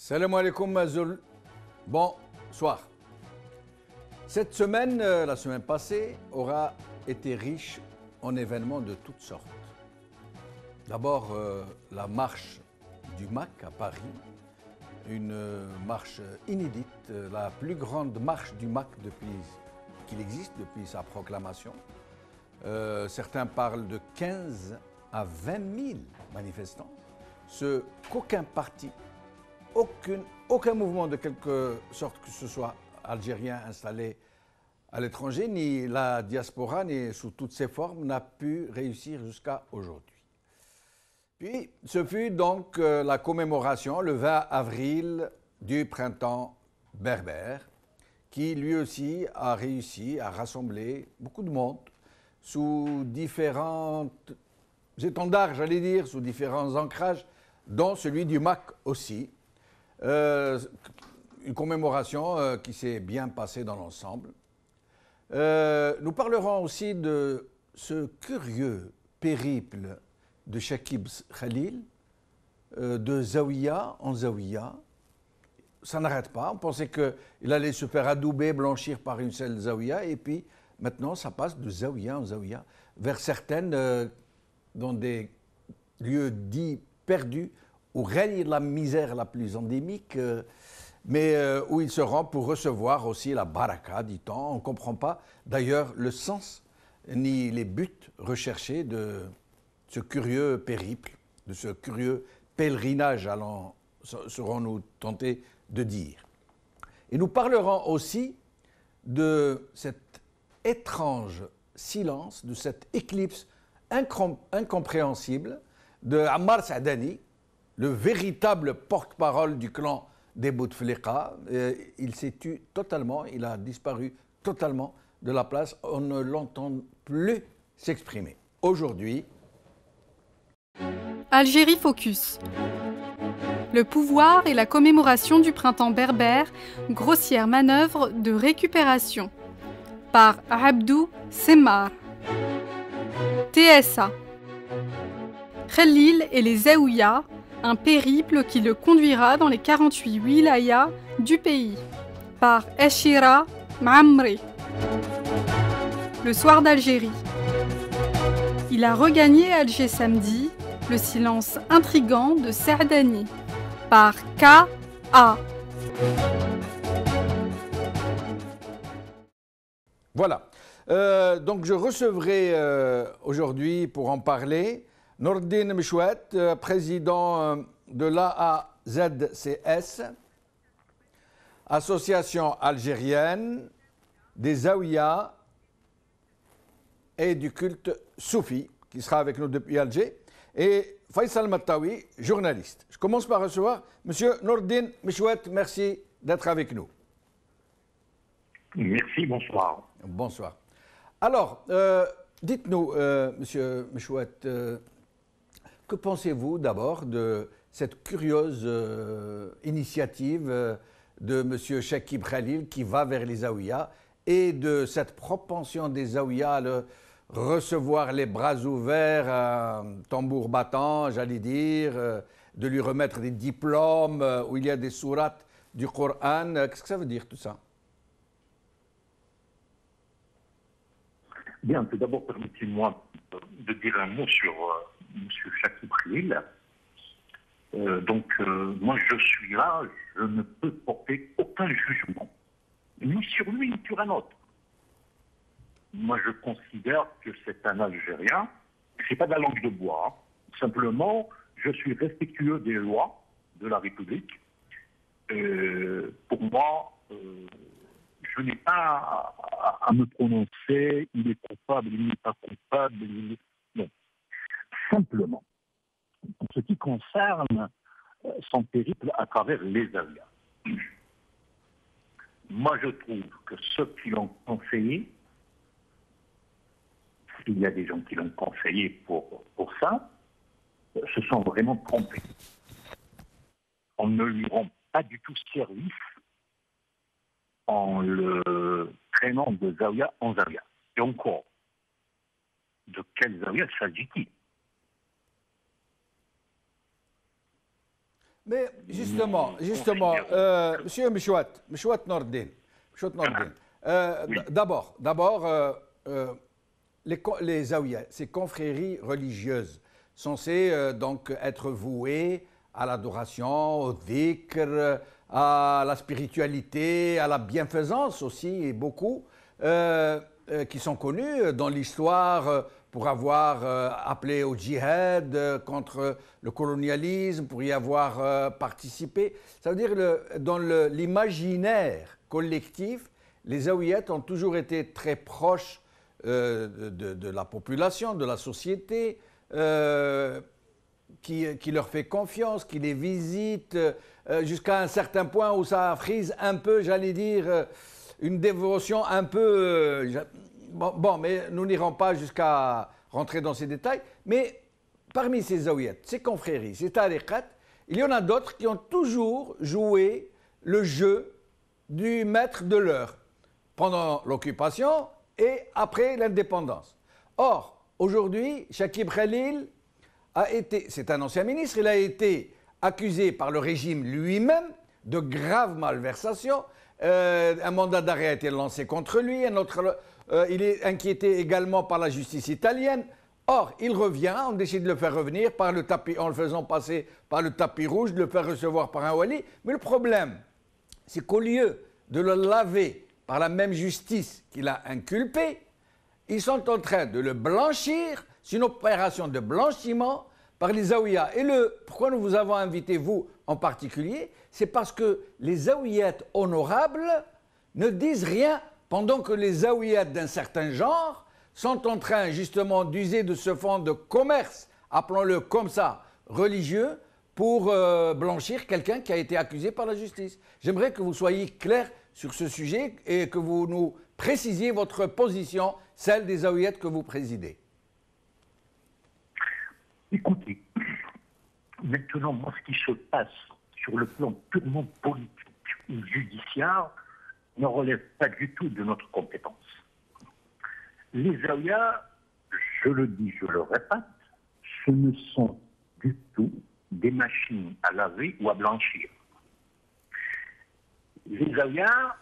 Salam alaikum Mazoul. Bonsoir. Cette semaine, la semaine passée, aura été riche en événements de toutes sortes. D'abord, la marche du MAC à Paris, une marche inédite, la plus grande marche du MAC qu'il existe depuis sa proclamation. Certains parlent de 15 à 20 000 manifestants, ce qu'aucun parti, aucun mouvement de quelque sorte que ce soit algérien installé à l'étranger, ni la diaspora, ni sous toutes ses formes, n'a pu réussir jusqu'à aujourd'hui. Puis, ce fut donc la commémoration, le 20 avril, du printemps berbère, qui lui aussi a réussi à rassembler beaucoup de monde sous différents étendards, j'allais dire, sous différents ancrages, dont celui du MAC aussi. Une commémoration qui s'est bien passée dans l'ensemble. Nous parlerons aussi de ce curieux périple de Chakib Khalil, de Zawiya en Zawiya. Ça n'arrête pas. On pensait qu'il allait se faire adouber, blanchir par une seule Zawiya, et puis maintenant ça passe de Zawiya en Zawiya vers certaines dans des lieux dits perdus où règne la misère la plus endémique, mais où il se rend pour recevoir aussi la baraka, dit-on. On ne comprend pas d'ailleurs le sens ni les buts recherchés de ce curieux périple, de ce curieux pèlerinage, serons-nous tentés de dire. Et nous parlerons aussi de cet étrange silence, de cette éclipse incompréhensible de Ammar Saadani, le véritable porte-parole du clan des Bouteflika. Il s'est tué totalement, il a disparu totalement de la place. On ne l'entend plus s'exprimer. Aujourd'hui, Algérie Focus. Le pouvoir et la commémoration du printemps berbère, grossière manœuvre de récupération. Par Abdou Semmar. TSA. Khalil et les Zaouïas, un périple qui le conduira dans les 48 wilayas du pays. Par Eshira Ma'amri. Le soir d'Algérie. Il a regagné Alger samedi, le silence intrigant de Saadani. Par K.A. Voilà. Donc je recevrai aujourd'hui pour en parler Nordine Mchouet, président de l'AAZCS, Association algérienne des Zaouïas et du culte soufi, qui sera avec nous depuis Alger, et Faisal Mattawi, journaliste. Je commence par recevoir M. Nordine Mchouet. Merci d'être avec nous. Merci, bonsoir. Bonsoir. Alors, dites-nous, M. Mchouet, que pensez-vous d'abord de cette curieuse initiative de M. Chakib Khalil qui va vers les Zaouïas et de cette propension des Zaouïas à le recevoir les bras ouverts, tambour battant, j'allais dire, de lui remettre des diplômes où il y a des sourates du Coran. Qu'est-ce que ça veut dire tout ça? Bien, tout d'abord, permettez-moi de dire un mot sur M. Chakib Khalil. Moi, je suis là, je ne peux porter aucun jugement, ni sur lui, ni sur un autre. Moi, je considère que c'est un Algérien, c'est pas de la langue de bois. Simplement, je suis respectueux des lois de la République. Pour moi, je n'ai pas à me prononcer, il est coupable, il n'est pas coupable, non. Simplement, en ce qui concerne son périple à travers les Zaouïas, moi je trouve que ceux qui l'ont conseillé, il y a des gens qui l'ont conseillé pour ça, se sont vraiment trompés. On ne lui rend pas du tout service en le traînant de Zaouïa en Zaouïa. Et encore, de quel Zaouïa s'agit-il? Mais justement, Monsieur Mchouat Nordin, d'abord, les Zaouïas, ces confréries religieuses, censées donc être vouées à l'adoration, au dhikr, à la spiritualité, à la bienfaisance aussi, et beaucoup, qui sont connus dans l'histoire pour avoir appelé au djihad contre le colonialisme, pour y avoir participé. Ça veut dire dans l'imaginaire collectif, les Zaouïettes ont toujours été très proches de la population, de la société, qui leur fait confiance, qui les visite, jusqu'à un certain point où ça frise un peu, j'allais dire, une dévotion un peu... Bon, mais nous n'irons pas jusqu'à rentrer dans ces détails. Mais parmi ces zaouïettes, ces confréries, ces tariqat, il y en a d'autres qui ont toujours joué le jeu du maître de l'heure pendant l'occupation et après l'indépendance. Or, aujourd'hui, Chakib Khalil c'est un ancien ministre, il a été accusé par le régime lui-même de graves malversations. Un mandat d'arrêt a été lancé contre lui, il est inquiété également par la justice italienne. Or, il revient, on décide de le faire revenir en le faisant passer par le tapis rouge, de le faire recevoir par un wali. Mais le problème, c'est qu'au lieu de le laver par la même justice qu'il a inculpé, ils sont en train de le blanchir. C'est une opération de blanchiment par les Zaouïas. Et pourquoi nous vous avons invité, vous en particulier, c'est parce que les Zaouïettes honorables ne disent rien pendant que les Zaouïettes d'un certain genre sont en train justement d'user de ce fonds de commerce, appelons-le comme ça, religieux, pour blanchir quelqu'un qui a été accusé par la justice. J'aimerais que vous soyez clair sur ce sujet et que vous nous précisiez votre position, celle des Zaouïettes que vous présidez. Écoutez, maintenant, moi, ce qui se passe sur le plan purement politique ou judiciaire ne relève pas du tout de notre compétence. Les Zaouïas, je le dis, je le répète, ce ne sont du tout des machines à laver ou à blanchir. Les Zaouïas,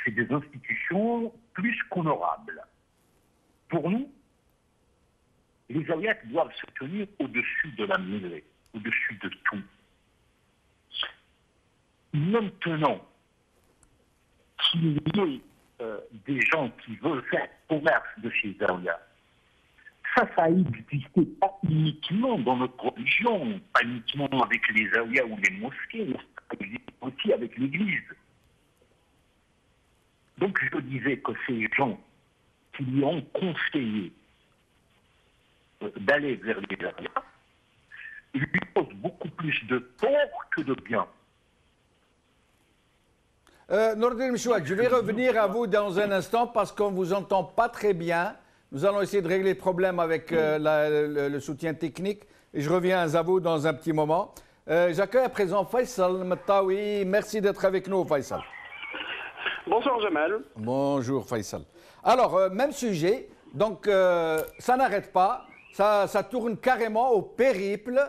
c'est des institutions plus qu'honorables. Pour nous, les Zaouïettes doivent se tenir au-dessus de la mêlée, au-dessus de tout. Maintenant qu'il y ait des gens qui veulent faire commerce de ces Zaouïas, ça a existé pas uniquement dans notre religion, pas uniquement avec les Zaouïas ou les mosquées, mais ça existe aussi avec l'Église. Donc je disais que ces gens qui lui ont conseillé d'aller vers les Zaouïas lui posent beaucoup plus de tort que de bien. Nordin Mchouat, je vais revenir à vous dans un instant parce qu'on ne vous entend pas très bien. Nous allons essayer de régler le problème avec le soutien technique et je reviens à vous dans un petit moment. J'accueille à présent Faisal Mtaoui. Merci d'être avec nous, Faisal. Bonsoir Jamal. Bonjour Faisal. Alors, même sujet, donc ça n'arrête pas, ça tourne carrément au périple.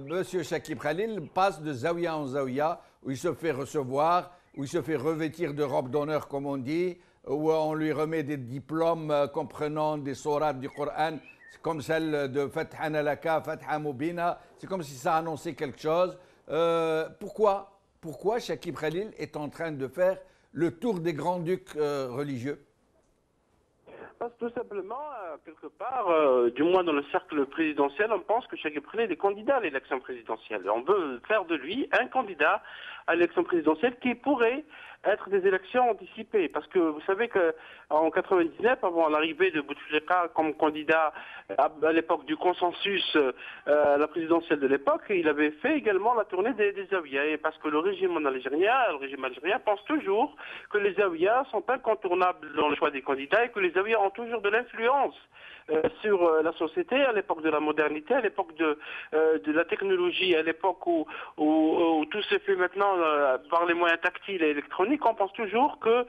Monsieur Chakib Khalil passe de Zaouïa en Zaouïa, où il se fait recevoir, où il se fait revêtir de robe d'honneur, comme on dit, où on lui remet des diplômes comprenant des sourates du Coran, comme celle de Fathan Alaka, Fatha Mubina, c'est comme si ça annonçait quelque chose. Pourquoi Chakib Khalil est en train de faire le tour des grands-ducs religieux? Parce que tout simplement, quelque part, du moins dans le cercle présidentiel, on pense que Chakib Khalil est candidat à l'élection présidentielle. On veut faire de lui un candidat à l'élection présidentielle qui pourrait être des élections anticipées. Parce que vous savez qu'en 99, avant l'arrivée de Bouteflika comme candidat à l'époque du consensus à la présidentielle de l'époque, il avait fait également la tournée des Zaouïas. Et parce que le régime algérien pense toujours que les Zaouïas sont incontournables dans le choix des candidats et que les Zaouïas ont toujours de l'influence sur la société, à l'époque de la modernité, à l'époque de la technologie, à l'époque où tout se fait maintenant par les moyens tactiles et électroniques. chronique, on pense toujours que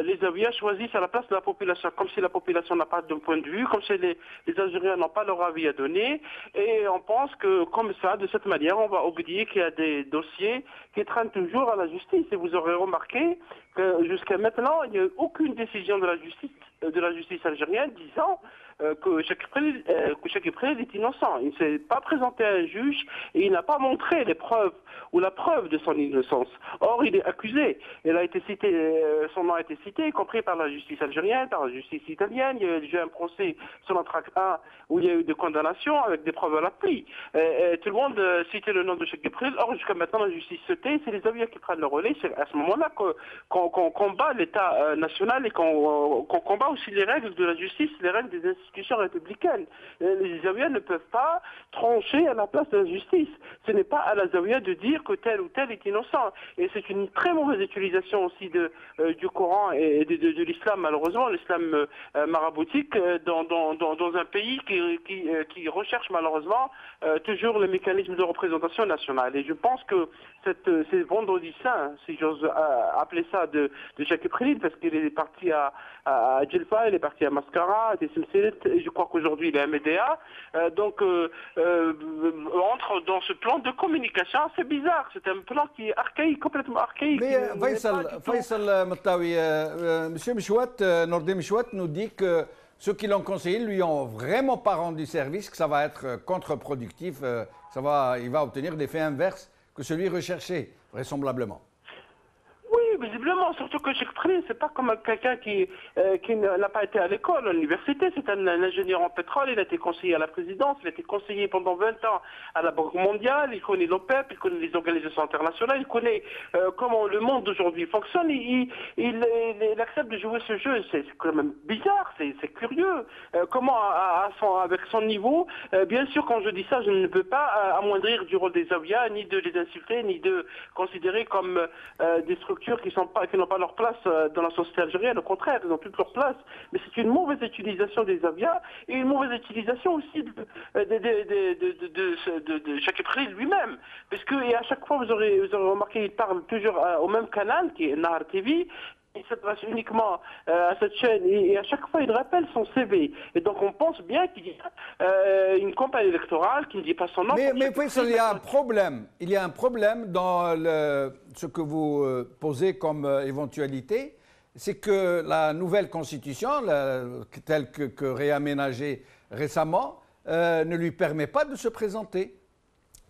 les Zaouïas choisissent à la place de la population, comme si la population n'a pas de point de vue, comme si les Algériens n'ont pas leur avis à donner, et on pense que comme ça, de cette manière, on va oublier qu'il y a des dossiers qui traînent toujours à la justice. Et vous aurez remarqué que jusqu'à maintenant, il n'y a eu aucune décision de la justice algérienne disant que Chakib Khalil est innocent. Il ne s'est pas présenté à un juge et il n'a pas montré les preuves ou la preuve de son innocence. Or, il est accusé. Il a été cité, son nom a été cité, y compris par la justice algérienne, par la justice italienne. Il y a eu déjà un procès sur l'Antrax 1 où il y a eu des condamnations avec des preuves à l'appui. Tout le monde citait le nom de Chakib Khalil. Or, jusqu'à maintenant, la justice se tait. C'est les Zaouïas qui prennent le relais. C'est à ce moment-là qu'on combat l'État national et qu'on combat aussi les règles de la justice, les règles des institutions républicaines. Les Zaouïas ne peuvent pas trancher à la place de la justice. Ce n'est pas à la Zaouïa de dire que tel ou tel est innocent. Et c'est une très mauvaise utilisation aussi du Coran et de l'islam, malheureusement, l'islam maraboutique, dans un pays qui recherche malheureusement toujours le mécanisme de représentation nationale. Et je pense que c'est vendredi saint, si j'ose appeler ça, de Chakib Khalil, parce qu'il est parti à Djelfa, il est parti à Mascara, à Tessimsilet, et je crois qu'aujourd'hui il est à Médéa. Donc, entre dans ce plan de communication, c'est bizarre, c'est un plan qui est archaïque, complètement archaïque. Mais Faisal Mattawi, M. Mchouat, Nordin Mchouat nous dit que ceux qui l'ont conseillé lui ont vraiment pas rendu service, que ça va être contre-productif, il va obtenir l'effet inverse que celui recherché, vraisemblablement. Oui, visiblement, surtout que Chakib Khalil, c'est pas comme quelqu'un qui n'a pas été à l'école, à l'université, c'est un ingénieur en pétrole, il a été conseiller à la présidence, il a été conseiller pendant 20 ans à la Banque mondiale, il connaît l'OPEP, il connaît les organisations internationales, il connaît comment le monde d'aujourd'hui fonctionne, il accepte de jouer ce jeu, c'est quand même bizarre, c'est curieux. Comment, avec son niveau, bien sûr, quand je dis ça, je ne peux pas amoindrir du rôle des Zaouïas, ni de les insulter, ni de considérer comme des structures qui n'ont pas leur place dans la société algérienne. Au contraire, ils ont toute leur place. Mais c'est une mauvaise utilisation des Zaouïas et une mauvaise utilisation aussi de Chakib Khalil lui-même. Parce que et à chaque fois, vous aurez remarqué, il parle toujours au même canal, qui est Nahar TV. Il s'adresse uniquement à cette chaîne et à chaque fois il rappelle son CV. Et donc on pense bien qu'il y a une campagne électorale qui ne dit pas son nom. Mais Faisal, il y a un problème. Il y a un problème dans ce que vous posez comme éventualité. C'est que la nouvelle constitution, telle que réaménagée récemment, ne lui permet pas de se présenter.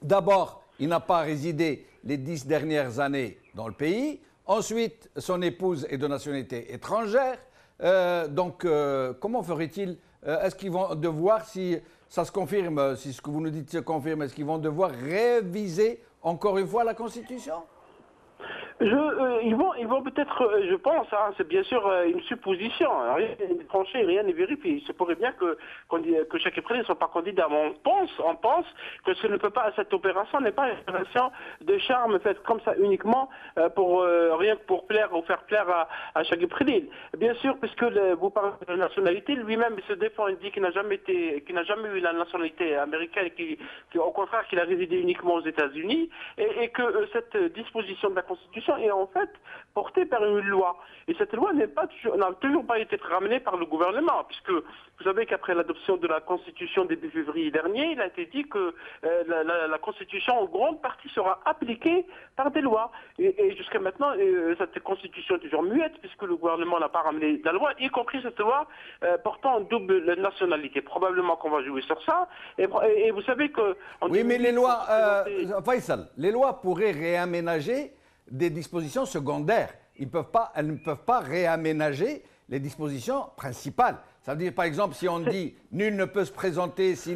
D'abord, il n'a pas résidé les 10 dernières années dans le pays. Ensuite, son épouse est de nationalité étrangère. Donc, comment ferait-il? Est-ce qu'ils vont devoir, si ça se confirme, si ce que vous nous dites se confirme, est-ce qu'ils vont devoir réviser encore une fois la Constitution? Ils vont peut-être, je pense, hein, c'est bien sûr une supposition, rien n'est tranché, rien n'est vérifié. Il se pourrait bien que Chakib Khalil ne soit pas candidat. Mais on pense que ce ne peut pas, cette opération n'est pas une opération de charme faite comme ça uniquement rien que pour plaire ou faire plaire à Chakib Khalil. Bien sûr, puisque vous parlez de la nationalité, lui-même il se défend, il dit qu'il n'a jamais eu la nationalité américaine, au contraire qu'il a résidé uniquement aux États-Unis, et que cette disposition de la Constitution est en fait portée par une loi. Et cette loi n'a toujours pas été ramenée par le gouvernement, puisque vous savez qu'après l'adoption de la Constitution début février dernier, il a été dit que la Constitution en grande partie sera appliquée par des lois. Et jusqu'à maintenant, cette Constitution est toujours muette, puisque le gouvernement n'a pas ramené la loi, y compris cette loi portant double nationalité. Probablement qu'on va jouer sur ça. Et vous savez que... Oui, mais les lois... Faisal, les lois pourraient réaménager des dispositions secondaires. Elles ne peuvent pas réaménager les dispositions principales. Ça veut dire, par exemple, si on dit « nul ne peut se présenter si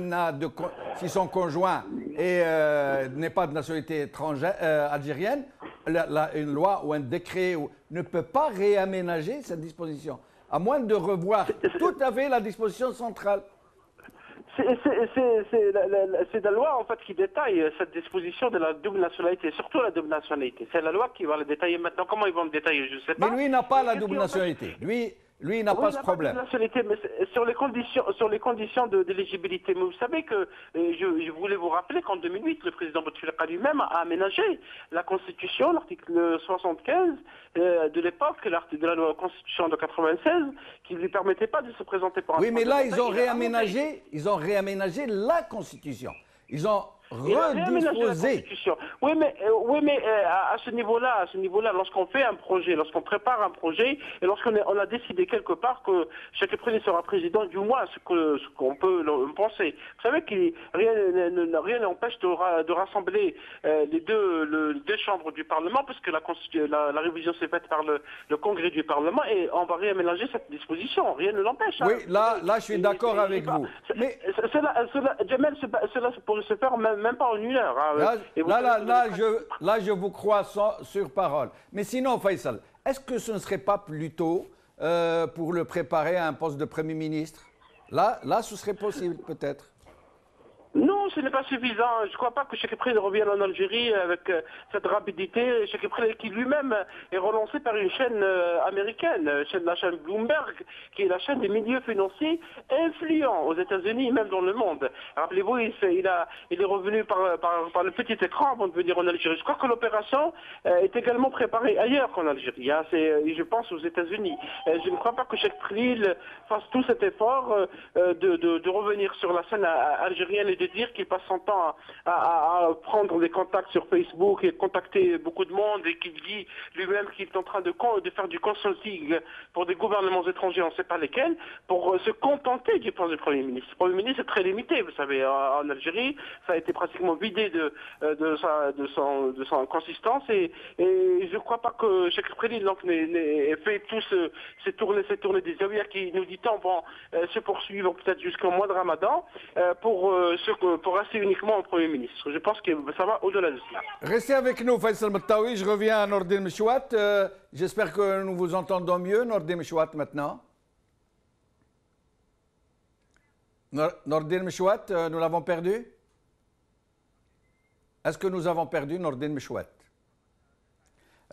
son conjoint n'est pas de nationalité étrangère, algérienne », une loi ou un décret ne peut pas réaménager cette disposition, à moins de revoir tout à fait la disposition centrale. C'est la loi en fait qui détaille cette disposition de la double nationalité, surtout la double nationalité. C'est la loi qui va le détailler maintenant. Comment ils vont le détailler, je ne sais pas. Mais lui n'a pas la double nationalité. Lui, Lui, il n'a pas ce problème. La nationalité, mais sur les conditions d'éligibilité. Mais vous savez que je voulais vous rappeler qu'en 2008, le président Bouteflika lui-même a aménagé la Constitution, l'article 75 de l'époque, de la loi Constitution de 96, qui ne lui permettait pas de se présenter pour un Oui, mais là, ils ont réaménagé la Constitution. Ils ont redisposé. Oui, mais à ce niveau-là, lorsqu'on fait un projet, lorsqu'on prépare un projet, et lorsqu'on a décidé quelque part que chaque président sera président, du moins ce qu'on peut penser. Vous savez que rien n'empêche de rassembler les deux chambres du Parlement, puisque la révision s'est faite par le Congrès du Parlement, et on va réaménager cette disposition. Rien ne l'empêche. Oui, là, je suis d'accord avec vous. Mais Jamel, cela pourrait se faire même pas en une heure. Là, je vous crois sur parole. Mais sinon, Faisal, est-ce que ce ne serait pas plutôt pour le préparer à un poste de Premier ministre? Là, ce serait possible, peut-être. Non, ce n'est pas suffisant. Je ne crois pas que Cheikh Président revienne en Algérie avec cette rapidité. Cheikh Président qui lui-même est relancé par une chaîne américaine, la chaîne Bloomberg, qui est la chaîne des milieux financiers influents aux États-Unis, même dans le monde. Rappelez-vous, il est revenu par le petit écran avant de venir en Algérie. Je crois que l'opération est également préparée ailleurs qu'en Algérie. Je pense aux États-Unis. Je ne crois pas que Cheikh Président fasse tout cet effort de revenir sur la scène algérienne et de dire qu'il passe son temps à prendre des contacts sur Facebook et contacter beaucoup de monde, et qu'il dit lui-même qu'il est en train de faire du consulting pour des gouvernements étrangers, on ne sait pas lesquels, pour se contenter du poste de Premier ministre. Le Premier ministre est très limité, vous savez, en Algérie, ça a été pratiquement vidé de sa consistance, et je ne crois pas que Cheikh Président ait fait tous ces tournées des Zawiya qui, nous dit-on, vont se poursuivre peut-être jusqu'au mois de Ramadan pour rester uniquement au Premier ministre. Je pense que ça va au-delà de cela. Restez avec nous, Faisal Mettaoui. Je reviens à Nordin Mechouat. J'espère que nous vous entendons mieux, Nordin Mechouat, maintenant. Nordin Mechouat, nous l'avons perdu? Est-ce que nous avons perdu Nordin Mechouat?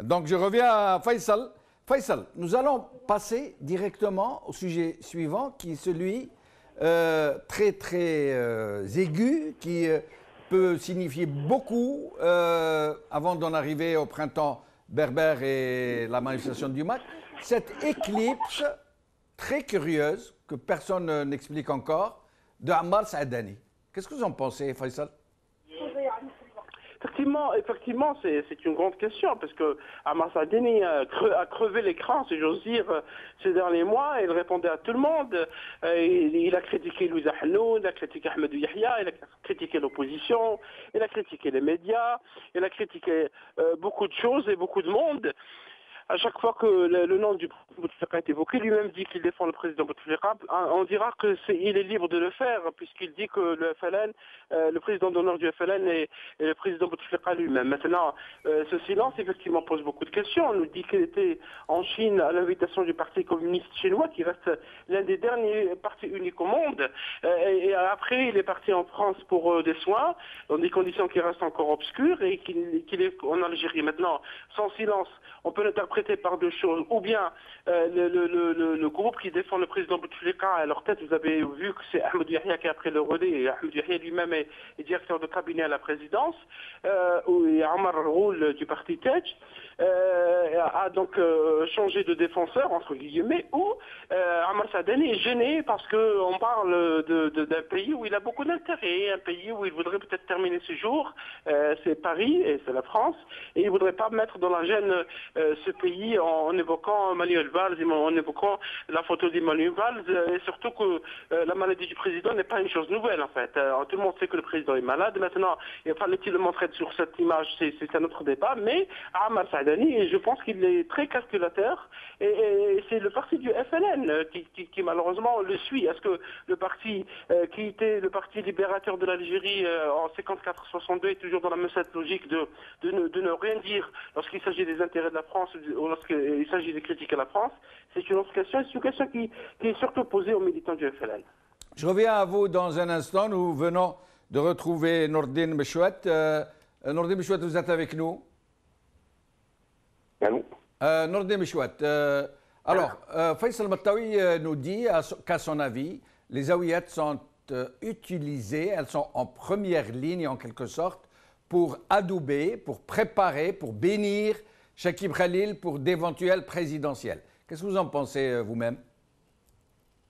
Donc, je reviens à Faisal. Faisal, nous allons passer directement au sujet suivant, qui est celui très aigu, qui peut signifier beaucoup avant d'en arriver au printemps berbère et la manifestation du MAC. Cette éclipse très curieuse, que personne n'explique encore, de Ammar Saadani. Qu'est-ce que vous en pensez, Faisal? Effectivement, c'est une grande question, parce que Ammar Saadani a crevé l'écran, si j'ose dire, ces derniers mois. Il répondait à tout le monde. Il a critiqué Louisa Hanoun, il a critiqué Ahmedou Yahya, il a critiqué l'opposition, il a critiqué les médias, il a critiqué beaucoup de choses et beaucoup de monde. À chaque fois que le nom du président Bouteflika est évoqué, lui-même dit qu'il défend le président Bouteflika. On dira qu'il est libre de le faire, puisqu'il dit que le FLN, le président d'honneur du FLN est le président Bouteflika lui-même. Maintenant, ce silence, effectivement, pose beaucoup de questions. On nous dit qu'il était en Chine à l'invitation du Parti communiste chinois, qui reste l'un des derniers partis uniques au monde. Et après, il est parti en France pour des soins, dans des conditions qui restent encore obscures, et qu'il est en Algérie. Maintenant, son silence, on peut l'interpréter par deux choses. Ou bien le groupe qui défend le président Bouteflika, à leur tête, vous avez vu que c'est Ahmedou Yahya qui a pris le relais, et Ahmedou Yahya lui-même est directeur de cabinet à la présidence, et Ammar Roul du parti Tej a donc changé de défenseur, entre guillemets, où Ammar Saadani est gêné parce qu'on parle d'un pays où il a beaucoup d'intérêt, un pays où il voudrait peut-être terminer ses jours, c'est Paris et c'est la France, et il ne voudrait pas mettre dans la gêne ce pays en évoquant Manuel Valls, en évoquant la photo d'Emmanuel Valls, et surtout que la maladie du président n'est pas une chose nouvelle, en fait. Tout le monde sait que le président est malade. Maintenant, fallait-il le montrer sur cette image, c'est un autre débat, mais Ammar Saadani, je pense qu'il est très calculateur, et c'est le parti du FLN qui malheureusement le suit. Est-ce que le parti qui était le parti libérateur de l'Algérie en 54-62 est toujours dans la même cette logique de ne rien dire lorsqu'il s'agit des intérêts de la France ou lorsqu'il s'agit de critiquer la France? C'est une autre question, c'est une question qui est surtout posée aux militants du FLN. Je reviens à vous dans un instant. Nous venons de retrouver Nordin Mechouat. Nordin Mechouat, vous êtes avec nous? Allô? Nordin Mechouat, Alors, Faisal Mattawi nous dit qu'à son avis, les zaouiyettes sont utilisées, elles sont en première ligne en quelque sorte, pour adouber, pour préparer, pour bénir Chakib Khalil pour d'éventuelles présidentielles. Qu'est-ce que vous en pensez vous-même?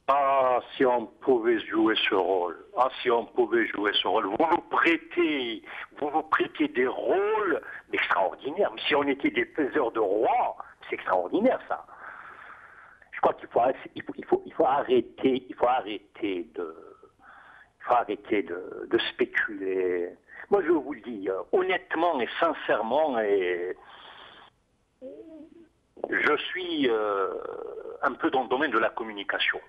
Ah, si on pouvait jouer ce rôle. Ah, si on pouvait jouer ce rôle. Vous vous prêtez des rôles extraordinaires. Mais si on était des faiseurs de rois, c'est extraordinaire ça. Je crois qu'il faut arrêter de spéculer. Moi, je vous le dis honnêtement et sincèrement, et je suis un peu dans le domaine de la communication.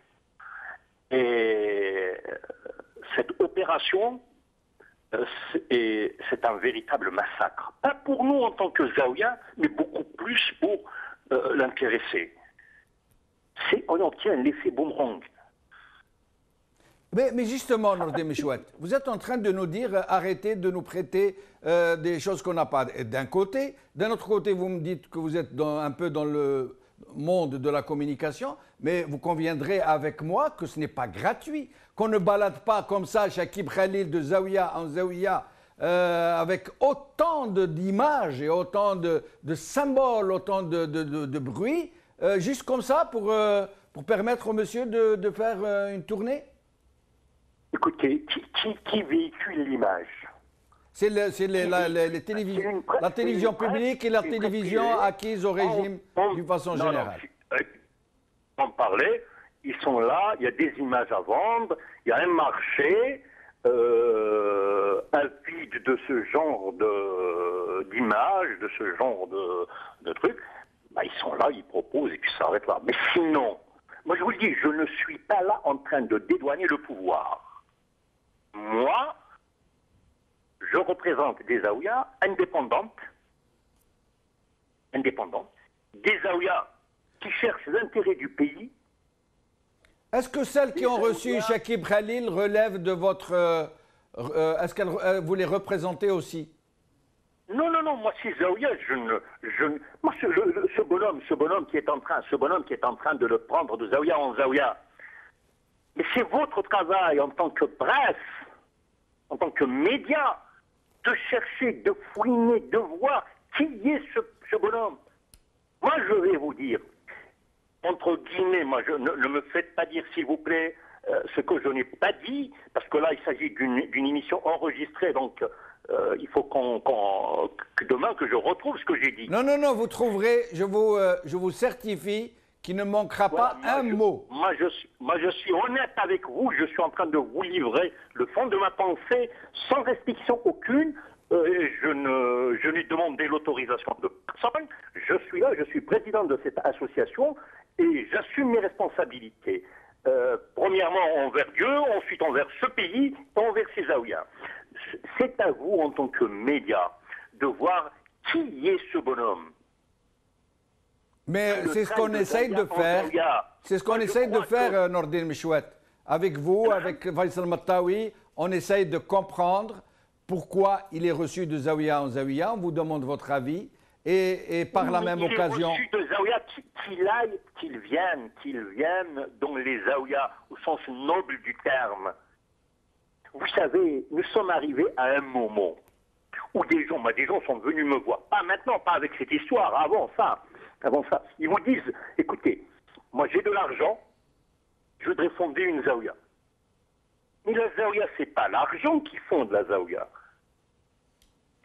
Et cette opération, c'est un véritable massacre. Pas pour nous en tant que Zaouïa, mais beaucoup plus pour l'intéressé. On obtient l'effet boomerang. Mais justement, Nordin Mechouet, vous êtes en train de nous dire arrêtez de nous prêter des choses qu'on n'a pas. D'un côté, d'un autre côté, vous me dites que vous êtes un peu dans le monde de la communication, mais vous conviendrez avec moi que ce n'est pas gratuit, qu'on ne balade pas comme ça Chakib Khalil de Zaouïa en Zaouïa avec autant d'images et autant de symboles, autant de bruit, juste comme ça pour permettre au monsieur de faire une tournée. Écoutez, qui véhicule l'image? C'est la télévision publique et la télévision acquise au régime d'une façon générale. On parlait, ils sont là, il y a des images à vendre, il y a un marché avide de ce genre d'images, de ce genre de trucs. Ben, ils sont là, ils proposent et puis ça s'arrête là. Mais sinon, moi je vous le dis, je ne suis pas là en train de dédouaner le pouvoir. Moi, je représente des Zaouïas indépendantes, des Zaouïas qui cherchent l'intérêt du pays. Est-ce que celles qui ont reçu Chakib Khalil relèvent de votre... est-ce que vous les représentez aussi? Non, moi, si Zaouïa, moi, ce bonhomme qui est en train de le prendre de Zaouïa en Zaouïa, mais c'est votre travail en tant que presse, en tant que média, de chercher, de fouiner, de voir qui est ce bonhomme. Moi, je vais vous dire, entre guillemets, moi, ne me faites pas dire, s'il vous plaît, ce que je n'ai pas dit, parce que là, il s'agit d'une émission enregistrée, donc il faut que demain, que je retrouve ce que j'ai dit. Non, vous trouverez, je vous certifie qu'il ne manquera pas un mot. Moi, je suis honnête avec vous, je suis en train de vous livrer le fond de ma pensée, sans restriction aucune. Je n'ai demandé l'autorisation de personne. Je suis là, je suis président de cette association et j'assume mes responsabilités. Premièrement envers Dieu, ensuite envers ce pays, envers ses Zaouïas. C'est à vous, en tant que média, de voir qui est ce bonhomme. Mais c'est ce qu'on essaye de faire. C'est ce qu'on essaye de faire, Nordin Mechouet. Avec vous, avec Faisal Mattawi, on essaye de comprendre pourquoi il est reçu de Zaouïa en Zaouïa. On vous demande votre avis. Et par la même occasion... Il est reçu de Zaouïa, qu'il vienne dans les Zaouïas, au sens noble du terme. Vous savez, nous sommes arrivés à un moment où des gens sont venus me voir. Pas maintenant, pas avec cette histoire, avant ça. Ils vous disent, écoutez, moi j'ai de l'argent, je voudrais fonder une Zaouïa. Mais la Zaouïa, c'est pas l'argent qui fonde la Zaouïa.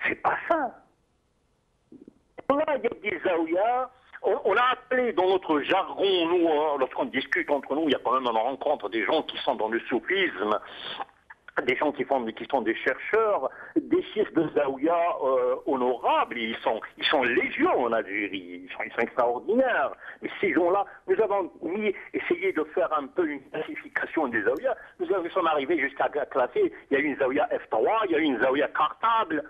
C'est pas ça. Là, il y a des Zaouïas, on a appelé dans notre jargon, nous, lorsqu'on discute entre nous, il y a quand même une rencontre des gens qui sont dans le soufisme, des gens qui sont des chercheurs, des chefs de Zaouïa honorables, ils sont légion en Algérie, ils sont extraordinaires. Mais ces gens-là, nous avons essayé de faire un peu une classification des Zaouïas, nous sommes arrivés jusqu'à classer, il y a une Zaouïa F3, il y a une Zaouïa cartable.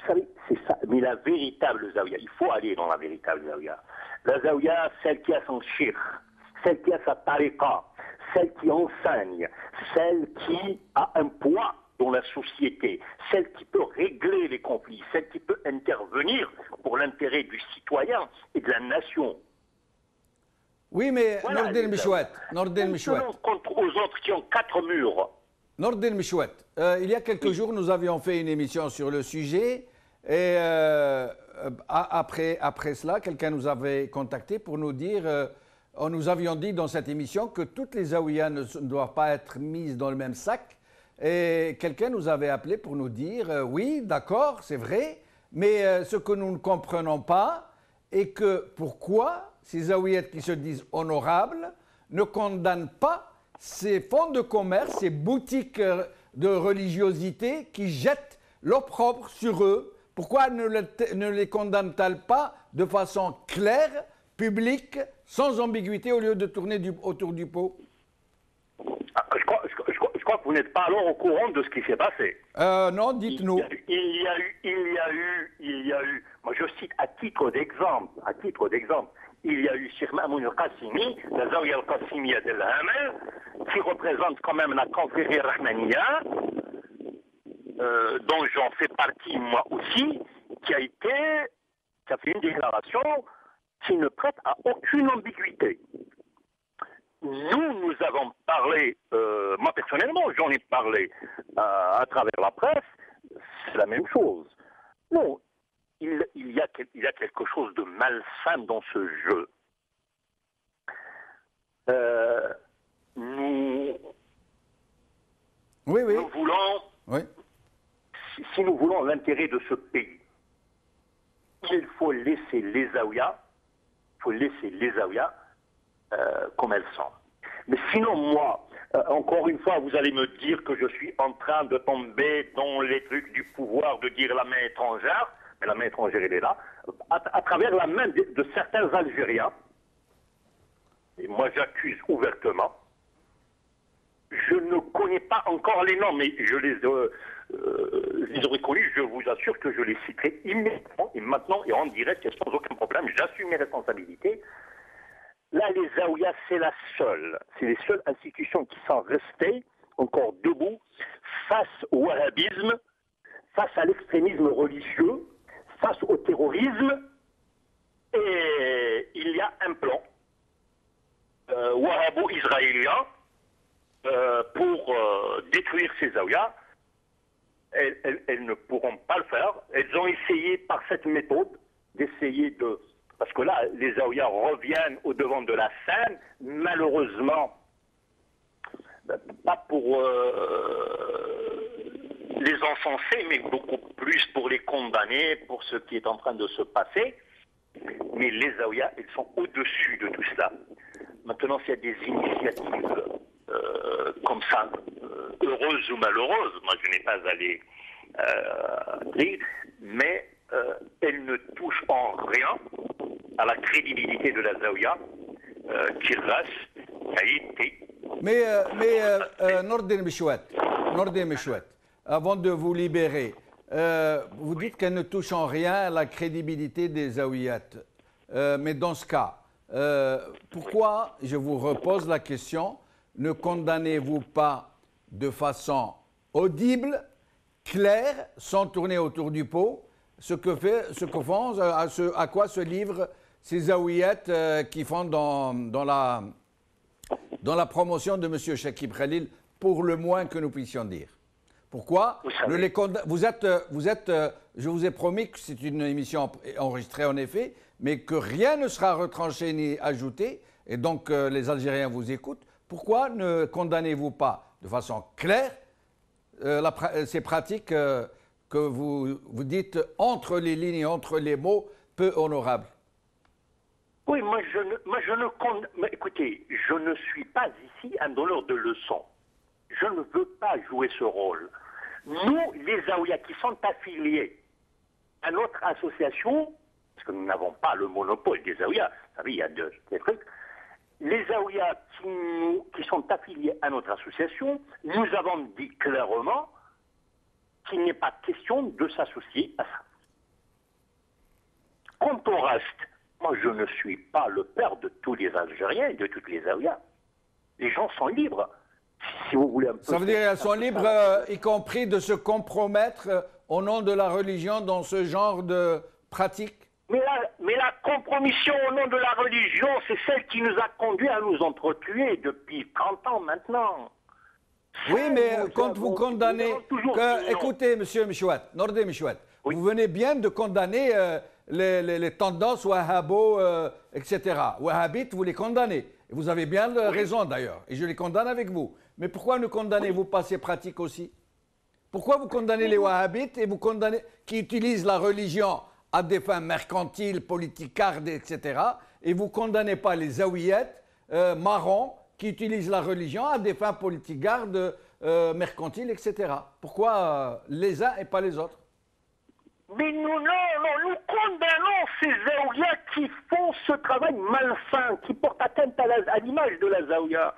Vous savez, c'est ça. Mais la véritable Zaouïa, il faut aller dans la véritable Zaouïa. La Zaouïa, celle qui a son shir, celle qui a sa tariqa, celle qui enseigne, celle qui a un poids dans la société, celle qui peut régler les conflits, celle qui peut intervenir pour l'intérêt du citoyen et de la nation. Oui, mais Voilà, Nordin les Michouet, Nordin Nous Michouet, tenons contre aux autres qui ont 4 murs. Nordin Michouet, il y a quelques jours, nous avions fait une émission sur le sujet et après cela, quelqu'un nous avait contacté pour nous dire, nous avions dit dans cette émission que toutes les zaouïas ne doivent pas être mises dans le même sac et quelqu'un nous avait appelé pour nous dire, oui, d'accord, c'est vrai, mais ce que nous ne comprenons pas est que pourquoi ces zaouïettes qui se disent honorables ne condamnent pas ces fonds de commerce, ces boutiques de religiosité qui jettent l'opprobre sur eux. Pourquoi ne les condamnent-elles pas de façon claire, publique, sans ambiguïté, au lieu de tourner autour du pot? Je crois que vous n'êtes pas alors au courant de ce qui s'est passé. Non, dites-nous. Il y a eu, moi je cite à titre d'exemple, il y a eu Cheikh Mamoun al-Qassimi, la Zawiya al-Qassimiya del Hamel, qui représente quand même la confrérie Rahmaniya, dont j'en fais partie moi aussi, qui a fait une déclaration qui ne prête à aucune ambiguïté. Nous avons parlé, moi personnellement, j'en ai parlé à travers la presse, c'est la même chose. Non, il y a quelque chose de malsain dans ce jeu. Nous voulons, Oui. si nous voulons l'intérêt de ce pays, il faut laisser les zaouïas, comme elles sont. Mais sinon, moi, encore une fois, vous allez me dire que je suis en train de tomber dans les trucs du pouvoir de dire la main étrangère, mais la main étrangère, elle est là, à travers la main de certains Algériens, et moi j'accuse ouvertement, je ne connais pas encore les noms, mais je les aurais connus, je vous assure que je les citerai immédiatement, et maintenant, et en direct, et sans aucun problème, j'assume mes responsabilités. Là, les zaouïas, c'est les seules institutions qui sont restées encore debout face au wahhabisme, face à l'extrémisme religieux, face au terrorisme. Et il y a un plan wahhabo-israélien pour détruire ces zaouïas. Elles ne pourront pas le faire. Elles ont essayé par cette méthode d'essayer de... Parce que là, les zaouïas reviennent au devant de la scène, malheureusement, pas pour les encenser, mais beaucoup plus pour les condamner pour ce qui est en train de se passer. Mais les zaouïas, ils sont au-dessus de tout cela. Maintenant, s'il y a des initiatives comme ça, heureuses ou malheureuses, moi je n'ai pas à les dire, mais elles ne touchent en rien à la crédibilité de la Zaouïa, qui reste, qui a été... Mais Nordin Michouet, avant de vous libérer, vous dites qu'elle ne touche en rien à la crédibilité des Zaouïates. Mais dans ce cas, pourquoi, je vous repose la question, ne condamnez-vous pas de façon audible, claire, sans tourner autour du pot, ce que font, à quoi se livrent ces zaouïettes qui font dans la promotion de M. Chakib Khalil, pour le moins que nous puissions dire? Pourquoi je vous ai promis que c'est une émission enregistrée en effet, mais que rien ne sera retranché ni ajouté, et donc les Algériens vous écoutent. Pourquoi ne condamnez-vous pas de façon claire ces pratiques que vous dites entre les lignes et entre les mots peu honorables? Oui, mais écoutez, je ne suis pas ici un donneur de leçons. Je ne veux pas jouer ce rôle. Nous, les Zaouïas qui sont affiliés à notre association, parce que nous n'avons pas le monopole des Zaouïas, vous savez, il y a des trucs, les Zaouïas qui sont affiliés à notre association, nous avons dit clairement qu'il n'est pas question de s'associer à ça. Quant au reste, moi je ne suis pas le père de tous les Algériens et de toutes les Zaouïas. Les gens sont libres. Si vous voulez un peu... Ça veut dire qu'elles sont libres, y compris de se compromettre au nom de la religion dans ce genre de pratique? Mais Mais la compromission au nom de la religion, c'est celle qui nous a conduits à nous entretuer depuis 30 ans maintenant. Oui, mais quand vous condamnez... écoutez, monsieur Mchouat, Nordé Mchouat, oui. Vous venez bien de condamner les tendances wahhabo, etc. Wahhabites, vous les condamnez. Et vous avez bien raison d'ailleurs, et je les condamne avec vous. Mais pourquoi ne condamnez-vous pas ces pratiques aussi? Pourquoi vous condamnez les wahhabites et vous condamnez qui utilisent la religion à des fins mercantiles, politicardes, etc. Et vous ne condamnez pas les zaouillettes marrons qui utilisent la religion à des fins politicardes, mercantiles, etc. Pourquoi les uns et pas les autres? Mais nous condamnons ces zaouïas qui font ce travail malsain, qui portent atteinte à l'image de la zaouïa.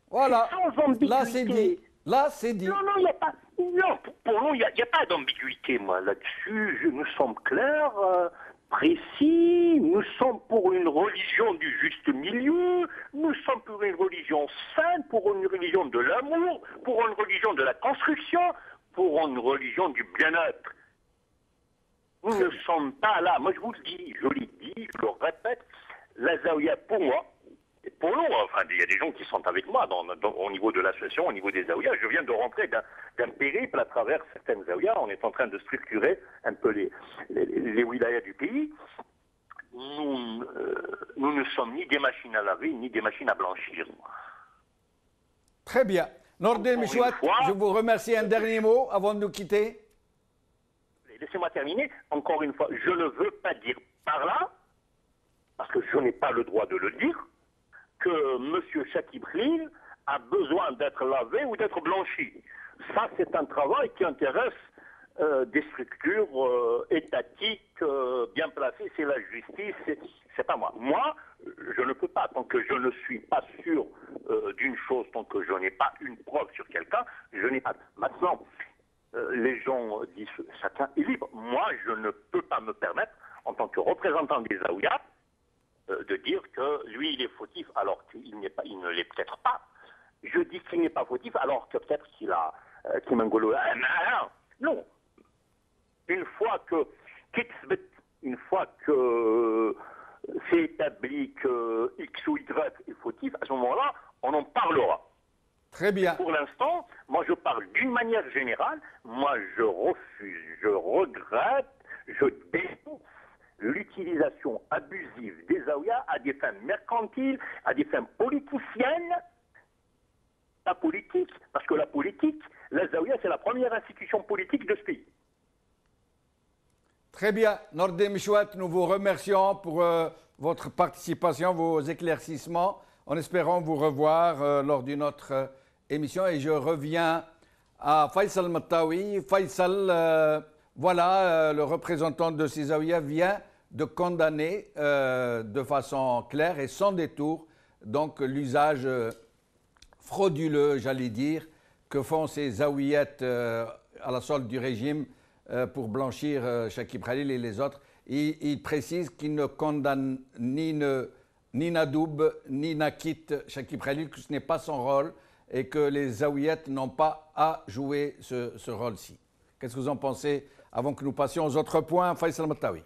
Voilà, sans ambiguïté. Là c'est dit. Là c'est dit. Non, il n'y a pas. Non, pour nous, il n'y a pas d'ambiguïté, moi, là-dessus. Nous sommes clairs, précis. Nous sommes pour une religion du juste milieu. Nous sommes pour une religion sainte, pour une religion de l'amour, pour une religion de la construction, pour une religion du bien-être. Nous ne sommes pas là. Moi, je vous le dis, je l'ai dit, je le répète, la zaouïa, pour moi, et pour nous, enfin, il y a des gens qui sont avec moi au niveau de l'association, au niveau des zaouïas. Je viens de rentrer d'un périple à travers certaines zaouïas. On est en train de structurer un peu les wilayas du pays. Nous ne sommes ni des machines à laver, ni des machines à blanchir. Très bien. Nordé Mchouat, je vous remercie. Un dernier mot avant de nous quitter. Laissez-moi terminer. Encore une fois, je ne veux pas dire par là, parce que je n'ai pas le droit de le dire, que M. Chakib Khalil a besoin d'être lavé ou d'être blanchi. Ça, c'est un travail qui intéresse des structures étatiques bien placées. C'est la justice, c'est pas moi. Moi, je ne peux pas, tant que je ne suis pas sûr d'une chose, tant que je n'ai pas une preuve sur quelqu'un, je n'ai pas. Maintenant, les gens disent chacun est libre. Moi, je ne peux pas me permettre, en tant que représentant des zaouïas, de dire que lui, il est fautif alors qu'il n'est pas, il ne l'est peut-être pas. Je dis qu'il n'est pas fautif alors que peut-être qu'il a, qu'il mangolo. Non. Une fois que c'est établi que X ou Y est fautif, à ce moment-là, on en parlera. Très bien. Pour l'instant, moi je parle d'une manière générale. Moi je refuse, je regrette, je dénonce l'utilisation abusive des zaouïas à des fins mercantiles, à des fins politiciennes. La politique, parce que la politique, la zaouïa c'est la première institution politique de ce pays. Très bien. Nordé Mchouat, nous vous remercions pour votre participation, vos éclaircissements, en espérant vous revoir lors d'une autre émission. Et je reviens à Faisal Mattawi. Faisal, voilà, le représentant de ces zaouïas vient de condamner de façon claire et sans détour donc l'usage frauduleux, j'allais dire, que font ces zaouïettes à la solde du régime pour blanchir Chakib Khalil et les autres. Il précise qu'il ne condamne ni Nadoub ni Nakit Chakib Khalil, que ce n'est pas son rôle et que les zaouïettes n'ont pas à jouer ce rôle-ci. Qu'est-ce que vous en pensez avant que nous passions aux autres points, Faisal Mattawi?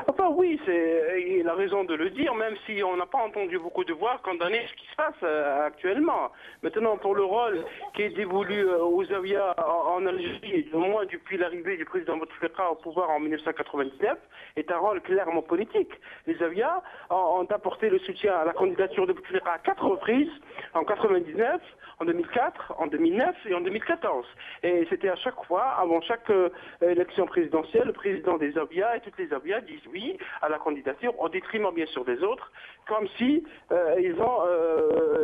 Enfin oui, il a raison de le dire, même si on n'a pas entendu beaucoup de voix condamner ce qui se passe actuellement. Maintenant, pour le rôle qui est dévolu aux zaouïas en Algérie, au moins depuis l'arrivée du président Bouteflika au pouvoir en 1999, est un rôle clairement politique. Les zaouïas ont apporté le soutien à la candidature de Bouteflika à 4 reprises, en 1999, en 2004, en 2009 et en 2014. Et c'était à chaque fois, avant chaque élection présidentielle, le président des zaouïas et toutes les zaouïas disent oui à la candidature, au détriment bien sûr des autres, comme si ils ont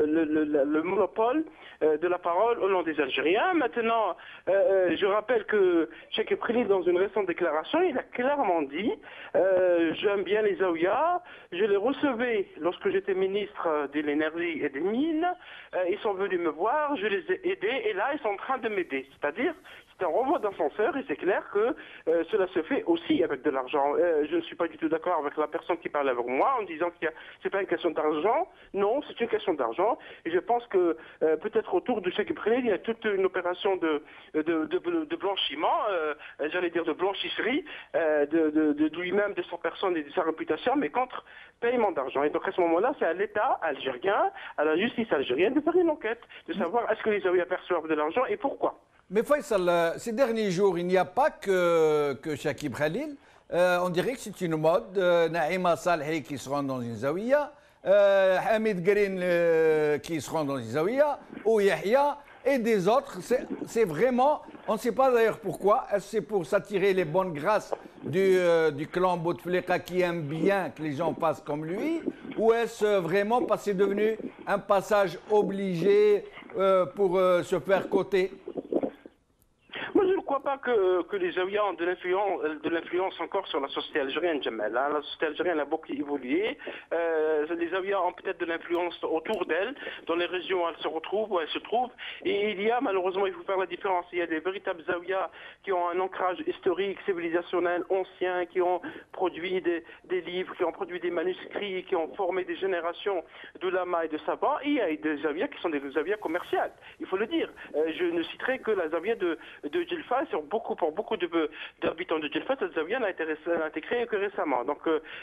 le monopole de la parole au nom des Algériens. Maintenant, je rappelle que Chakib Khalil, dans une récente déclaration, il a clairement dit j'aime bien les zaouïas, je les recevais lorsque j'étais ministre de l'énergie et des mines, ils sont venus me voir, je les ai aidés et là ils sont en train de m'aider. c'est un renvoi d'ascenseur et c'est clair que cela se fait aussi avec de l'argent. Je ne suis pas du tout d'accord avec la personne qui parle avec moi en disant que c'est pas une question d'argent. Non, c'est une question d'argent. Et je pense que peut-être autour de Cheikh Ibrahim, il y a toute une opération de blanchiment, j'allais dire de blanchisserie, de lui-même, de sa personne et de sa réputation, mais contre paiement d'argent. Et donc à ce moment-là, c'est à l'État algérien, à la justice algérienne de faire une enquête, de savoir est-ce que les Zaouïas perçoivent de l'argent et pourquoi. Mais Faisal, ces derniers jours, il n'y a pas que Chakib Khalil. On dirait que c'est une mode. Naïma Salhi qui se rend dans une zaouïa, Hamid Green qui se rend dans une zaouïa, ou Yahya et des autres. C'est vraiment, on ne sait pas d'ailleurs pourquoi. Est-ce que c'est pour s'attirer les bonnes grâces du clan Bouteflika qui aime bien que les gens passent comme lui, ou est-ce vraiment parce que c'est devenu un passage obligé pour se faire coter? Moi, je ne crois pas que les Zaouïas ont de l'influence encore sur la société algérienne, Jamel. La société algérienne a beaucoup évolué. Les Zaouïas ont peut-être de l'influence autour d'elle, dans les régions où elles se retrouvent, où elles se trouvent. Et il y a, malheureusement, il faut faire la différence. Il y a des véritables Zaouïas qui ont un ancrage historique, civilisationnel, ancien, qui ont produit des livres, qui ont produit des manuscrits, qui ont formé des générations d'ulamas et de savants. Et il y a des Zaouïas qui sont des Zaouïas commerciales, il faut le dire. Je ne citerai que la Zaouïa de Djelfa, pour beaucoup d'habitants de Djelfa, cette Zaouïa n'a été créée que récemment. Donc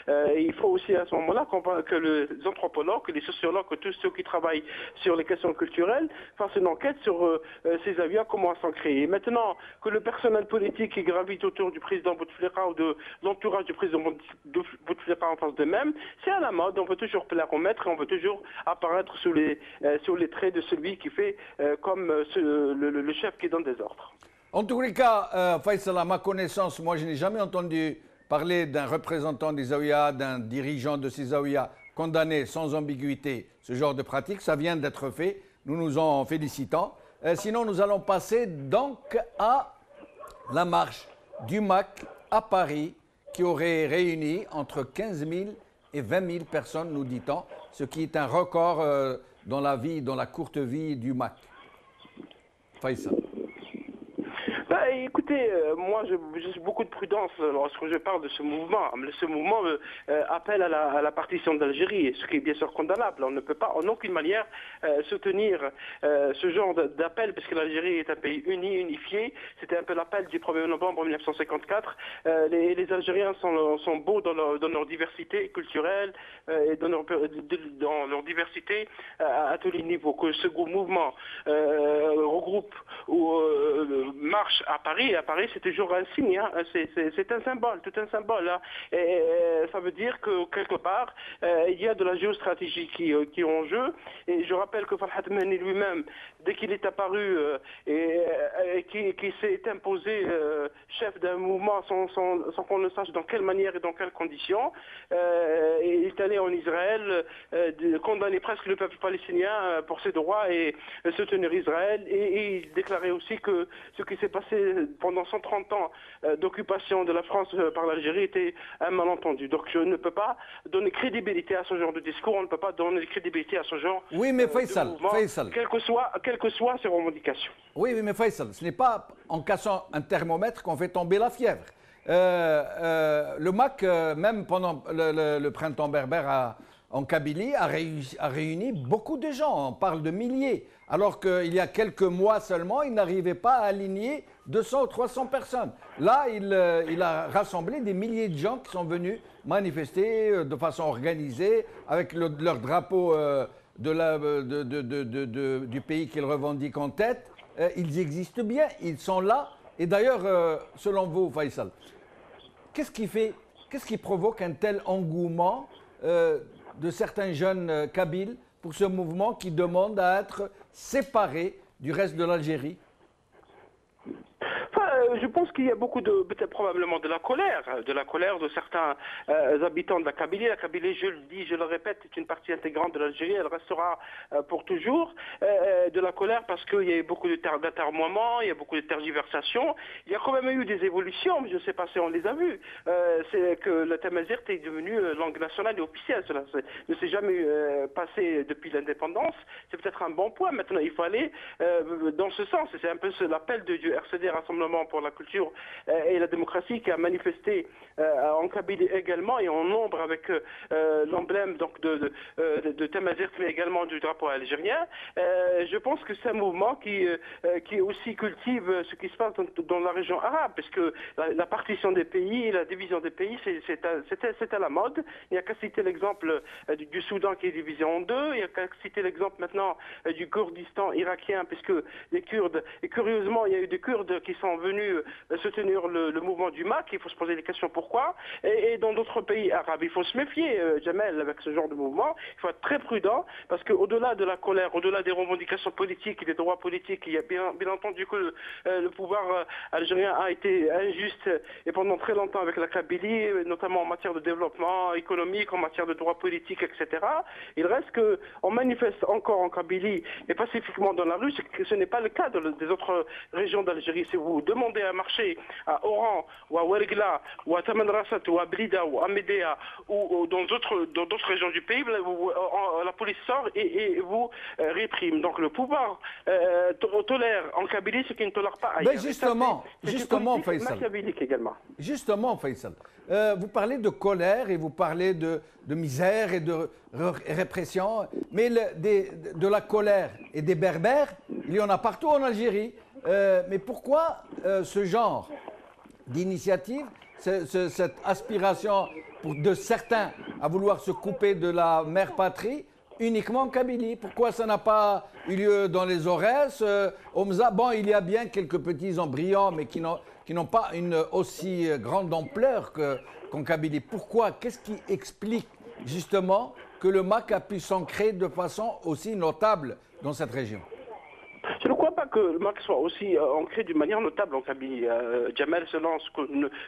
il faut aussi à ce moment-là que les anthropologues, que les sociologues, que tous ceux qui travaillent sur les questions culturelles fassent une enquête sur ces Zaouïas, comment elles sont créées. Maintenant, que le personnel politique qui gravite autour du président Bouteflika ou de l'entourage du président Bouteflika en face d'eux-mêmes, c'est à la mode, on veut toujours plaire au maître et on veut toujours apparaître sur les traits de celui qui fait comme le chef qui donne des ordres. En tous les cas, Faisal, à ma connaissance, moi je n'ai jamais entendu parler d'un représentant des Zaouïas, d'un dirigeant de ces Zaouïas condamné sans ambiguïté ce genre de pratique. Ça vient d'être fait, nous nous en félicitons. Sinon, nous allons passer donc à la marche du MAC à Paris qui aurait réuni entre 15 000 et 20 000 personnes, nous dit-on, ce qui est un record dans la courte vie du MAC. Faisal. Écoutez, moi j'ai beaucoup de prudence lorsque je parle de ce mouvement. Ce mouvement appelle à la partition d'Algérie, ce qui est bien sûr condamnable. On ne peut pas en aucune manière soutenir ce genre d'appel, parce que l'Algérie est un pays uni, unifié. C'était un peu l'appel du 1er novembre 1954. Les Algériens sont beaux dans leur diversité culturelle et dans leur diversité à tous les niveaux. Que ce mouvement regroupe ou marche à Paris c'est toujours un signe, hein. C'est un symbole, tout un symbole. Hein. Et ça veut dire que quelque part, il y a de la géostratégie qui est en jeu. Et je rappelle que Farhat Mehni lui-même, dès qu'il est apparu et qui s'est imposé chef d'un mouvement sans qu'on ne sache dans quelle manière et dans quelles conditions, il est allé en Israël condamner presque le peuple palestinien pour ses droits et soutenir Israël. Et il déclarait aussi que ce qui s'est passé pendant 130 ans d'occupation de la France par l'Algérie était un malentendu. Donc je ne peux pas donner crédibilité à ce genre de discours, on ne peut pas donner crédibilité à ce genre de mouvement, Faisal, quelles que soient ses revendications. Oui, mais Faisal, ce n'est pas en cassant un thermomètre qu'on fait tomber la fièvre. Le MAC, même pendant le printemps berbère en Kabylie, a réuni beaucoup de gens, on parle de milliers, alors qu'il y a quelques mois seulement, il n'arrivait pas à aligner 200 ou 300 personnes. Là, il a rassemblé des milliers de gens qui sont venus manifester de façon organisée, avec leur drapeau du pays qu'ils revendiquent en tête. Ils existent bien, ils sont là. Et d'ailleurs, selon vous, Faisal, qu'est-ce qui provoque un tel engouement de certains jeunes Kabyles pour ce mouvement qui demande à être séparé du reste de l'Algérie? Je pense pense qu'il y a beaucoup de, peut-être probablement de la colère de certains habitants de la Kabylie. La Kabylie, je le dis, je le répète, est une partie intégrante de l'Algérie, elle restera pour toujours. De la colère parce qu'il y a eu beaucoup d'atermoiements, il y a beaucoup de tergiversations. Il y a quand même eu des évolutions, mais je ne sais pas si on les a vues. C'est que le Tamazight est devenu langue nationale et officielle. Cela ne s'est jamais passé depuis l'indépendance. C'est peut-être un bon point. Maintenant, il faut aller dans ce sens. C'est un peu l'appel du RCD, Rassemblement pour la culture et la démocratie, qui a manifesté en Kabylie également et en nombre avec l'emblème donc de Tamazight, mais également du drapeau algérien. Je pense que c'est un mouvement qui aussi cultive ce qui se passe dans la région arabe, parce que la partition des pays, la division des pays, c'est à la mode. Il n'y a qu'à citer l'exemple du Soudan qui est divisé en deux, il n'y a qu'à citer l'exemple maintenant du Kurdistan irakien, puisque les Kurdes, et curieusement, il y a eu des Kurdes qui sont venus soutenir le mouvement du MAC, il faut se poser des questions pourquoi, et dans d'autres pays arabes, il faut se méfier, Jamel, avec ce genre de mouvement, il faut être très prudent, parce qu'au-delà de la colère, au-delà des revendications politiques et des droits politiques, il y a bien entendu que le pouvoir algérien a été injuste et pendant très longtemps avec la Kabylie, notamment en matière de développement économique, en matière de droits politiques, etc. Il reste qu'on manifeste encore en Kabylie et pacifiquement dans la rue, ce n'est pas le cas des autres régions d'Algérie. Si vous demandez à marcher à Oran, ou à Ouergla, ou à Tamanrasset, ou à Blida, ou à Médéa, ou dans d'autres régions du pays, la police sort et vous réprime. Donc le pouvoir tolère en Kabylie ce qu'il ne tolère pas ailleurs. Ben justement, Faisal. Justement, Faisal. Vous parlez de colère et vous parlez de misère et de répression, mais de la colère et des berbères, il y en a partout en Algérie. Mais pourquoi ce genre d'initiative, cette aspiration de certains à vouloir se couper de la mère patrie uniquement en Kabylie? Pourquoi ça n'a pas eu lieu dans les Aurès, Omza? Bon, il y a bien quelques petits embryons, mais qui n'ont pas une aussi grande ampleur qu'en Kabylie. Pourquoi? Qu'est-ce qui explique justement que le MAC a pu s'ancrer de façon aussi notable dans cette région? Je ne crois pas que le MAC soit aussi ancré d'une manière notable en Kabylie. Jamel, selon ce que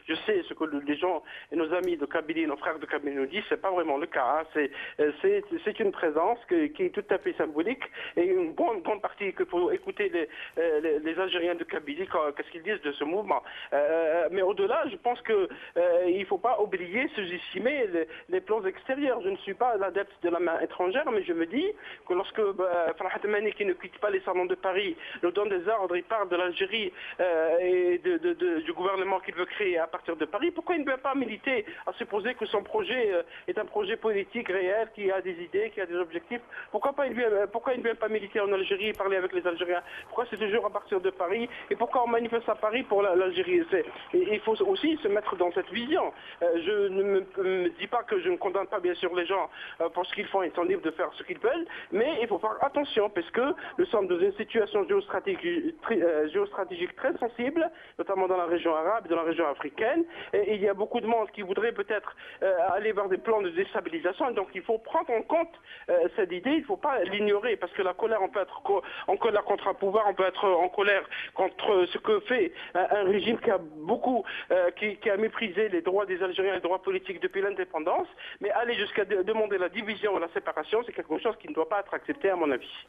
je sais, ce que les gens et nos amis de Kabylie, nos frères de Kabylie nous disent, c'est pas vraiment le cas. C'est une présence qui est tout à fait symbolique et une grande partie que pour écouter les Algériens de Kabylie, qu'est-ce qu'ils disent de ce mouvement. Mais au-delà, je pense qu'il ne faut pas oublier, sous-estimer les plans extérieurs. Je ne suis pas l'adepte de la main étrangère, mais je me dis que lorsque Farhat Mani, qui ne quitte pas les salons de Paris, nous donne des ordres, il parle de l'Algérie et du gouvernement qu'il veut créer à partir de Paris, pourquoi il ne vient pas militer, à supposer que son projet est un projet politique réel, qui a des idées, qui a des objectifs? Pourquoi il ne vient pas militer en Algérie, parler avec les Algériens? Pourquoi c'est toujours à partir de Paris? Et pourquoi on manifeste à Paris pour l'Algérie? Il faut aussi se mettre dans cette vision. Je ne me dis pas que je ne condamne pas bien sûr les gens pour ce qu'ils font, ils sont libres de faire ce qu'ils veulent, mais il faut faire attention parce que nous sommes dans une situation géostratégique très sensible, notamment dans la région arabe, dans la région africaine, et il y a beaucoup de monde qui voudrait peut-être aller vers des plans de déstabilisation, donc il faut prendre en compte cette idée, il ne faut pas l'ignorer, parce que la colère, on peut être en colère contre un pouvoir, on peut être en colère contre ce que fait un régime qui a qui a méprisé les droits des Algériens, les droits politiques depuis l'indépendance, mais aller jusqu'à demander la division ou la séparation, c'est quelque chose qui ne doit pas être accepté à mon avis.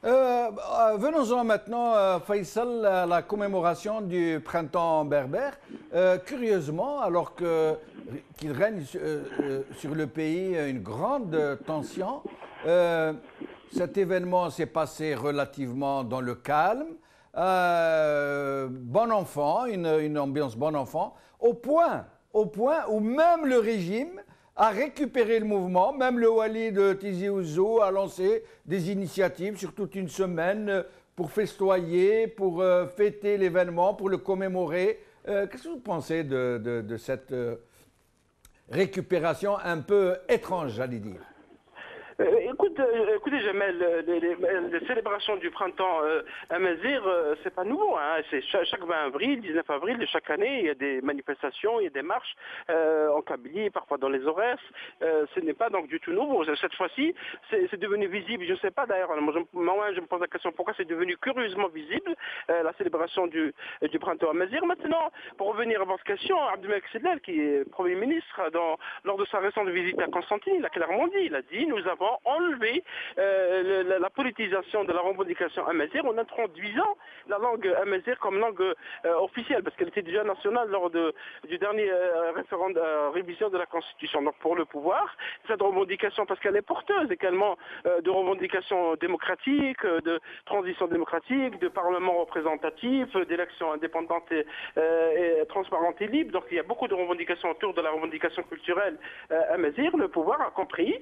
Venons-en maintenant, Faisal, à la commémoration du printemps berbère. Curieusement, alors qu'il règne sur le pays une grande tension, cet événement s'est passé relativement dans le calme. Bon enfant, une ambiance bon enfant, au point où même le régime a récupéré le mouvement, même le Wali de Tizi Ouzou a lancé des initiatives sur toute une semaine pour festoyer, pour fêter l'événement, pour le commémorer. Qu'est-ce que vous pensez de cette récupération un peu étrange, j'allais dire? Écoutez, Jamel, les célébrations du printemps à Mazir, c'est pas nouveau. Hein. C'est chaque 20 avril, 19 avril de chaque année, il y a des manifestations, il y a des marches en Kabylie, parfois dans les Aurès. Ce n'est pas donc du tout nouveau. Cette fois-ci, c'est devenu visible. Je ne sais pas d'ailleurs. Moi, je me pose la question pourquoi c'est devenu curieusement visible la célébration du printemps à Mazir. Maintenant, pour revenir à votre question, Abdelmalek Sedlel, qui est Premier ministre, lors de sa récente visite à Constantine, il a clairement dit, il a dit, nous avons enlevé la politisation de la revendication amazigh en introduisant la langue amazigh comme langue officielle, parce qu'elle était déjà nationale lors du dernier révision de la Constitution. Donc pour le pouvoir, cette revendication, parce qu'elle est porteuse également de revendications démocratiques, de transition démocratique, de parlement représentatif, d'élections indépendantes et transparentes et libres. Donc il y a beaucoup de revendications autour de la revendication culturelle amazigh. Le pouvoir a compris,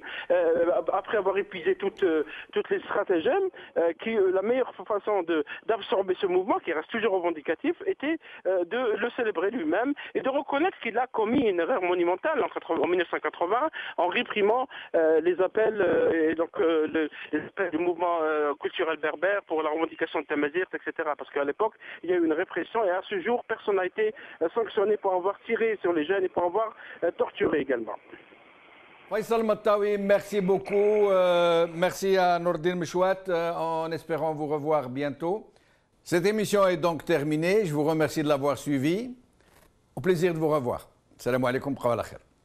après avoir épuisé toutes les stratagèmes, que la meilleure façon d'absorber ce mouvement, qui reste toujours revendicatif, était de le célébrer lui-même et de reconnaître qu'il a commis une erreur monumentale en 1980 en réprimant les appels et donc les appels du mouvement culturel berbère pour la revendication de Tamazirt, etc. Parce qu'à l'époque, il y a eu une répression et à ce jour, personne n'a été sanctionné pour avoir tiré sur les jeunes et pour avoir torturé également. Faisal Mattawi, merci beaucoup. Merci à Nordin Mchouat, en espérant vous revoir bientôt. Cette émission est donc terminée. Je vous remercie de l'avoir suivie. Au plaisir de vous revoir. Salam alaikum, wa rahmatullah.